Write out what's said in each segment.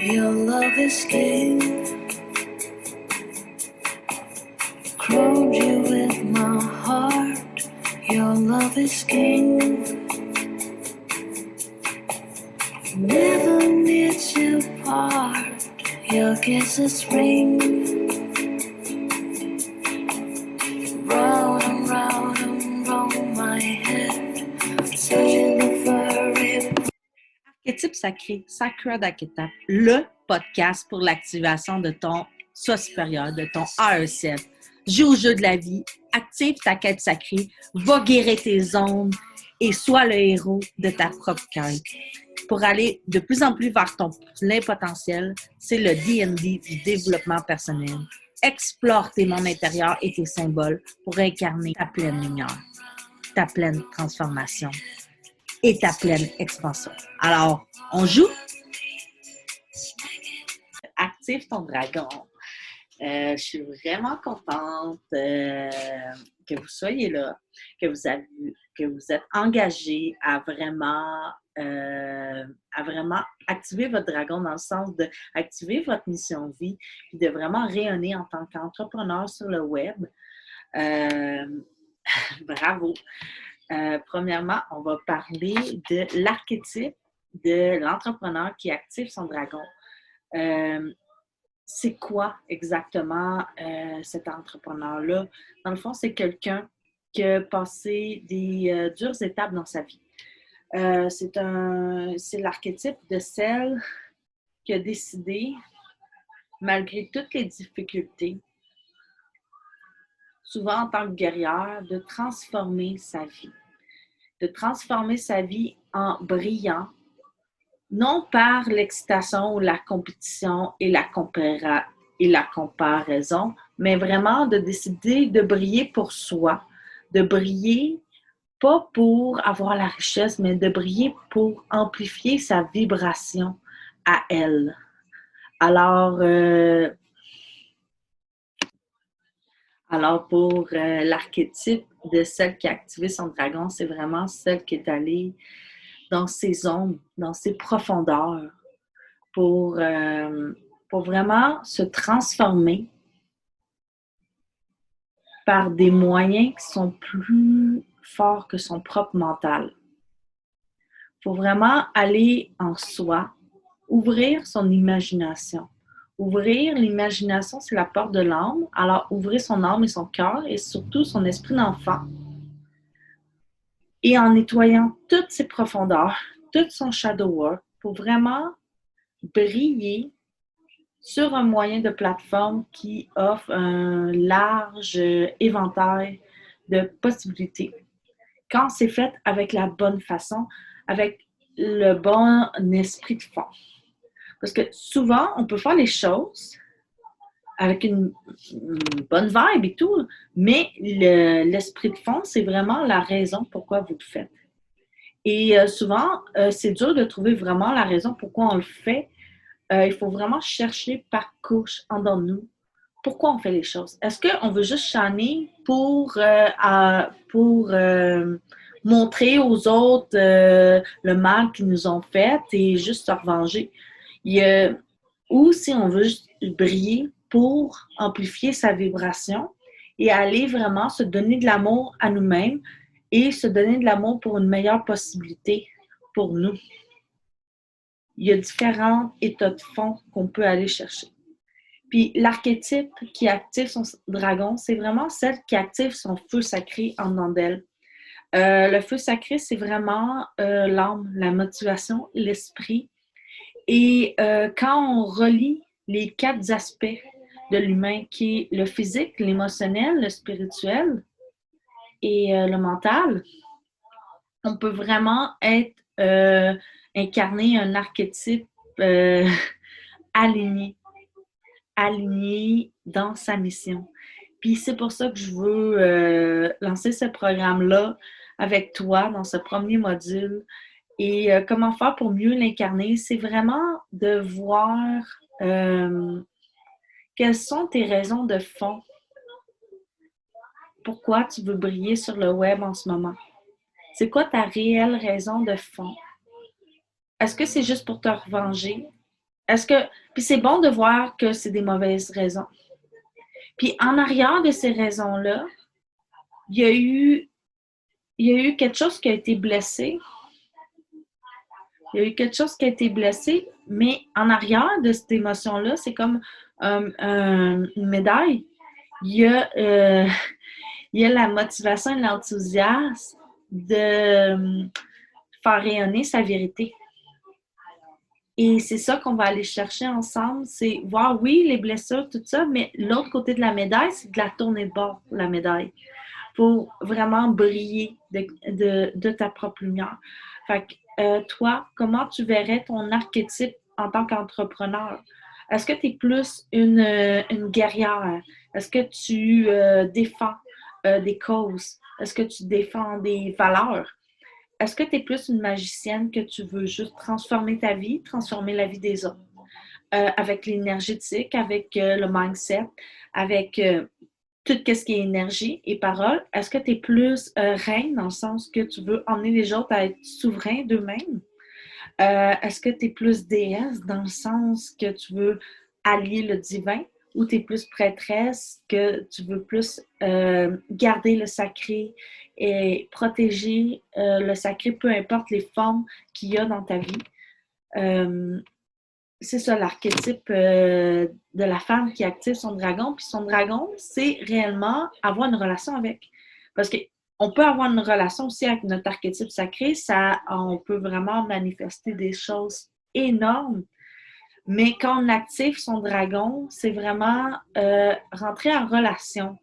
Your love is king. Crowned you with my heart. Your love is king. Never need to part. Your kisses ring. Round and round and round my head. Searching the furry. Archétype sacré, Sacred Archetype, le podcast pour l'activation de ton soi supérieur, de ton higher self. Joue au jeu de la vie, active ta quête sacrée, va guérir tes ondes et sois le héros de ta propre quête. Pour aller de plus en plus vers ton plein potentiel, c'est le D&D du développement personnel. Explore tes mondes intérieurs et tes symboles pour incarner ta pleine lumière, ta pleine transformation et ta pleine expansion. Alors, on joue? Active ton dragon. Je suis vraiment contente que vous soyez là, que vous êtes engagés à vraiment activer votre dragon dans le sens d'activer votre mission de vie et de vraiment rayonner en tant qu'entrepreneur sur le web. Bravo! Premièrement, on va parler de l'archétype de l'entrepreneur qui active son dragon. C'est quoi exactement cet entrepreneur-là? Dans le fond, c'est quelqu'un qui a passé des dures étapes dans sa vie. C'est l'archétype de celle qui a décidé, malgré toutes les difficultés, souvent en tant que guerrière, de transformer sa vie. De transformer sa vie en brillant, non par l'excitation ou la compétition et la comparaison, mais vraiment de décider de briller pour soi, de briller pas pour avoir la richesse, mais de briller pour amplifier sa vibration à elle. Alors pour l'archétype de celle qui a activé son dragon, c'est vraiment celle qui est allée dans ses ombres, dans ses profondeurs, pour vraiment se transformer par des moyens qui sont plus forts que son propre mental. Il faut vraiment aller en soi, ouvrir son imagination. Ouvrir l'imagination, c'est la porte de l'âme. Alors, ouvrir son âme et son cœur et surtout son esprit d'enfant. Et en nettoyant toutes ses profondeurs, tout son shadow work, pour vraiment briller sur un moyen de plateforme qui offre un large éventail de possibilités. Quand c'est fait avec la bonne façon, avec le bon esprit de fond. Parce que souvent, on peut faire les choses avec une bonne vibe et tout, mais l'esprit de fond, c'est vraiment la raison pourquoi vous le faites. Et souvent, c'est dur de trouver vraiment la raison pourquoi on le fait. Il faut vraiment chercher par couche en dedans de nous pourquoi on fait les choses. Est-ce qu'on veut juste chaner pour montrer aux autres le mal qu'ils nous ont fait et juste se revenger? Ou si on veut juste briller pour amplifier sa vibration et aller vraiment se donner de l'amour à nous-mêmes et se donner de l'amour pour une meilleure possibilité pour nous. Il y a différents états de fond qu'on peut aller chercher. Puis l'archétype qui active son dragon, c'est vraiment celle qui active son feu sacré en dedans d'elle. Le feu sacré, c'est vraiment l'âme, la motivation, l'esprit. Et quand on relie les 4 aspects de l'humain, qui est le physique, l'émotionnel, le spirituel et le mental, on peut vraiment être incarner un archétype aligné dans sa mission. Puis c'est pour ça que je veux lancer ce programme-là avec toi dans ce premier module. Et comment faire pour mieux l'incarner, c'est vraiment de voir quelles sont tes raisons de fond. Pourquoi tu veux briller sur le web en ce moment? C'est quoi ta réelle raison de fond? Est-ce que c'est juste pour te revenger? Est-ce que. Puis c'est bon de voir que c'est des mauvaises raisons. Puis en arrière de ces raisons-là, il y a eu, il y a eu quelque chose qui a été blessé. Il y a eu quelque chose qui a été blessé, mais en arrière de cette émotion-là, c'est comme une médaille. Il y a, il y a la motivation et l'enthousiasme de faire rayonner sa vérité. Et c'est ça qu'on va aller chercher ensemble, c'est voir, oui, les blessures, tout ça, mais l'autre côté de la médaille, c'est de la tourner de bord, la médaille, pour vraiment briller de ta propre lumière. Fait que, toi, comment tu verrais ton archétype en tant qu'entrepreneur? Est-ce que tu es plus une guerrière? Est-ce que tu défends des causes? Est-ce que tu défends des valeurs? Est-ce que tu es plus une magicienne que tu veux juste transformer ta vie, transformer la vie des autres? Avec l'énergétique, avec le mindset, avec tout ce qui est énergie et parole. Est-ce que tu es plus reine dans le sens que tu veux emmener les autres à être souverains d'eux-mêmes? Est-ce que tu es plus déesse dans le sens que tu veux allier le divin ou tu es plus prêtresse que tu veux plus garder le sacré et protéger le sacré, peu importe les formes qu'il y a dans ta vie? Euh, c'est ça l'archétype de la femme qui active son dragon. Puis son dragon, c'est réellement avoir une relation avec. Parce qu'on peut avoir une relation aussi avec notre archétype sacré, ça, on peut vraiment manifester des choses énormes. Mais quand on active son dragon, c'est vraiment rentrer en relation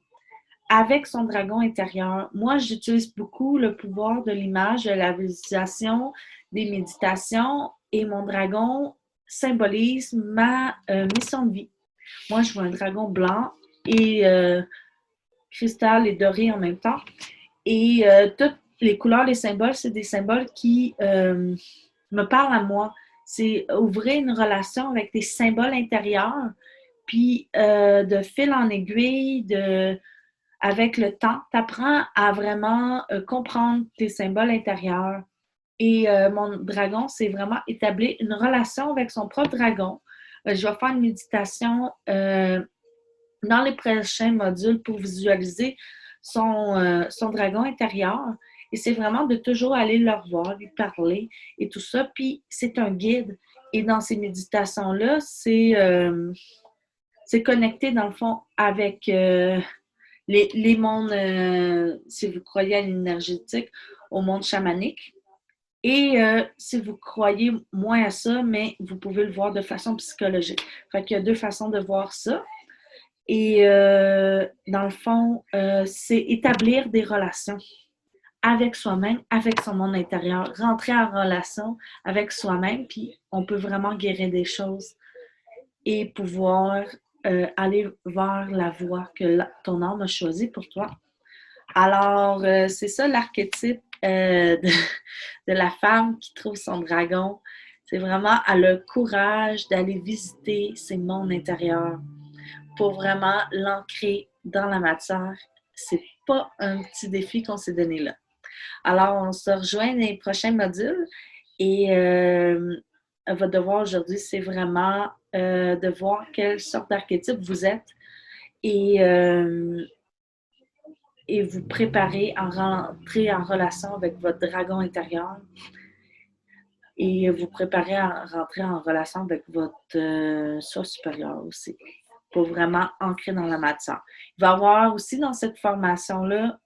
avec son dragon intérieur. Moi, j'utilise beaucoup le pouvoir de l'image, de la visualisation, des méditations et mon dragon symbolise ma mission de vie. Moi, je vois un dragon blanc et cristal et doré en même temps. Et toutes les couleurs, les symboles, c'est des symboles qui me parlent à moi. C'est ouvrir une relation avec des symboles intérieurs, puis de fil en aiguille, avec le temps, tu apprends à vraiment comprendre tes symboles intérieurs. Et mon dragon, c'est vraiment établir une relation avec son propre dragon. Je vais faire une méditation dans les prochains modules pour visualiser son dragon intérieur. Et c'est vraiment de toujours aller le revoir, lui parler et tout ça. Puis c'est un guide. Et dans ces méditations-là, c'est connecté dans le fond avec les mondes, si vous croyez à l'énergétique, au monde chamanique. Et si vous croyez moins à ça, mais vous pouvez le voir de façon psychologique. Fait qu'il y a deux façons de voir ça. Et dans le fond, c'est établir des relations avec soi-même, avec son monde intérieur, rentrer en relation avec soi-même, puis on peut vraiment guérir des choses et pouvoir aller vers la voie que ton âme a choisie pour toi. Alors, c'est ça l'archétype de la femme qui trouve son dragon. C'est vraiment, elle a le courage d'aller visiter ses mondes intérieurs pour vraiment l'ancrer dans la matière. C'est pas un petit défi qu'on s'est donné là. Alors, on se rejoint dans les prochains modules et votre devoir aujourd'hui, c'est vraiment de voir quelle sorte d'archétype vous êtes et vous préparer à rentrer en relation avec votre dragon intérieur et vous préparer à rentrer en relation avec votre soi supérieur aussi, pour vraiment ancrer dans la matière. Il va y avoir aussi dans cette formation-là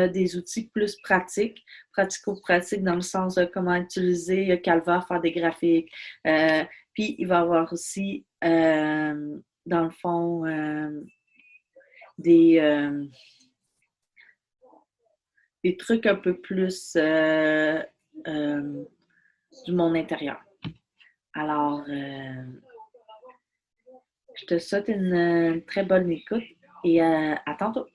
des outils plus pratiques, pratico-pratiques dans le sens de comment utiliser Canva, faire des graphiques. Puis il va y avoir aussi, dans le fond, des trucs un peu plus du monde intérieur. Alors, je te souhaite une très bonne écoute et à tantôt.